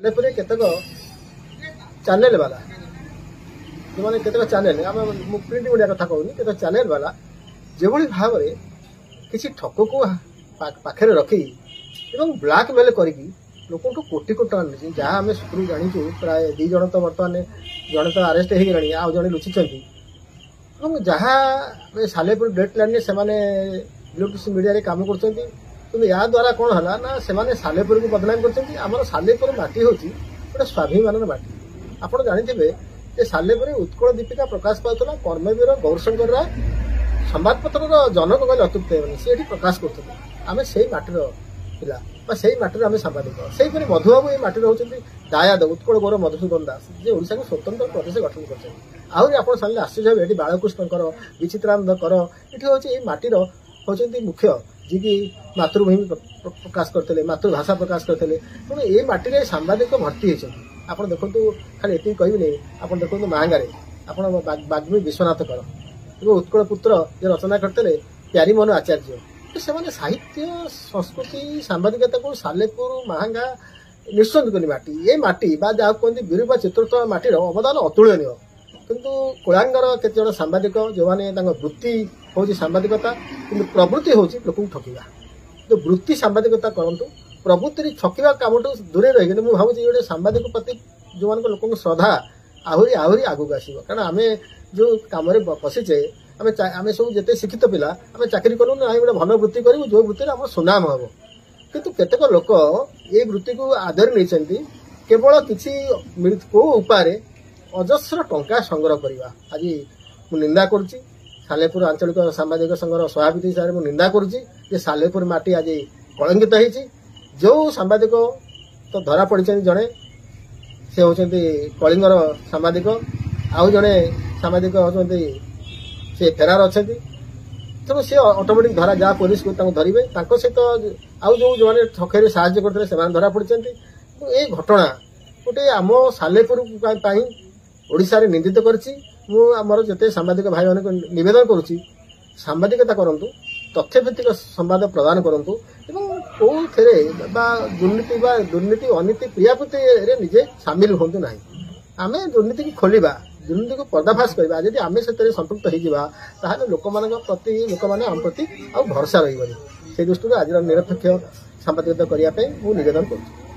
Salepur केतक channel वाला जो मैंने केतक चैनल आम प्रिंट मीडिया कथा कहूनी केतक चैनल वाला जो भाव में किसी ठक को पाखे रखी ब्लैकमेल करके लोक कोटी कोटी टका नहीं जहाँ आम सूत्रु जाचु प्राय 2 जन तो बर्तमान जड़े तो आरेस्ट हो गले आउ जड़े लुचिंट जहाँ सालेपुर डेट लाइन से इलेक्ट्रिक मीडिया काम कर या द्वारा कौन है ना से सालेपुर को बदनाम कर सालेपुर माटी हूँ गोटे स्वाभिमान माटी आपड़ जानी सालेपुर उत्कल दीपिका प्रकाश पाला कर्मवीर गौरशंकर राय संवादपत्र जनक गले अतुप्त होनी सी प्रकाश करते आम से माटीर पिला से माटीर आम सांबादिक से मधुबाबू ये माटीर होती दायाद उत्कल गौर मधुसूदन दास जे ओडिशा को स्वतंत्र प्रदेश गठन कर आहरी आप आश्चर्य ये बालकृष्णकर विचित्रानंद कर ये हूँ माटीर होती मुख्य जी की मातृभूमि प्रकाश करते मातृभाषा प्रकाश करते तेणु ये माटी सांबादिक भर्ती होती आप देखो खाली ये कहबी आप देखो महांगारे आप बाग्मी विश्वनाथ कर उत्कल पुत्र जो रचना करते प्यारीमोहन आचार्य से साहित्य संस्कृति सांबादिकता को सालेपुर महांगा निश्चंद करनी माटी ये माटी जहाँ कहते विरूपा चित्रत्व माटीर अवदान अतुलनीय किंतु कोलांगर केते जन सांबादिक जो मैंने वृत्ति हूँ सांबादिकता कि प्रवृत्ति हूँ लोक ठकवा तो वृत्ति सांबादिकता करूँ प्रवृत्ति ठकवा कम दूरे रही मुझे भावुँ गोटे सांबादिक प्रति जो मान लोक श्रद्धा आहरी आहरी आगू आसो कारण आम जो कम पशिचे आम सब जिते शिक्षित पिला आम चाकरी करूँ ना गोटे भल वृत्ति करूँ जो वृत्ति आम सुनाम हम किंतु केतेक लोक ये वृत्ति को आदर नहीं केवल किसी को उपाय अजस्र टंका संग्रह करवा आज मुझे निंदा करुच्ची सालेपुर आंचलिक सांबादिक संघर सभापति हिसाब से निंदा करुच्ची सालेपुर माटी आज कलंकित होती जो सांबादिक तो धरा पड़ी जड़े से होती कलिंगर सांबादिक आउ जड़े सांबादिक होती से फेरार अच्छा तेणु सी ऑटोमेटिक धरा जा पुलिस को धरवे सहित आउ जो ठकेर साहय करते से धरा पड़ी ये घटना गोटे आम सालेपुर ओडिशा रे निंदित करछि आमर जिते सांबादिक भाई मान नवेदन करुच्ची सांबादिकता करंतु तथ्यभित्तिक संवाद प्रदान करंतु एवं कोथे दुर्नीति अनीति प्रियापति निजे सामिल हूँ ना आम दुर्नीति की खोलिबा दुर्नीति को पर्दाफाश करवा जदि आम से संपृक्त हो लोक प्रति लोक मैंने आम प्रति आ भरोसा रही से दृष्टि आज निरपेक्ष सांबादिकता करने निवेदन करुँ।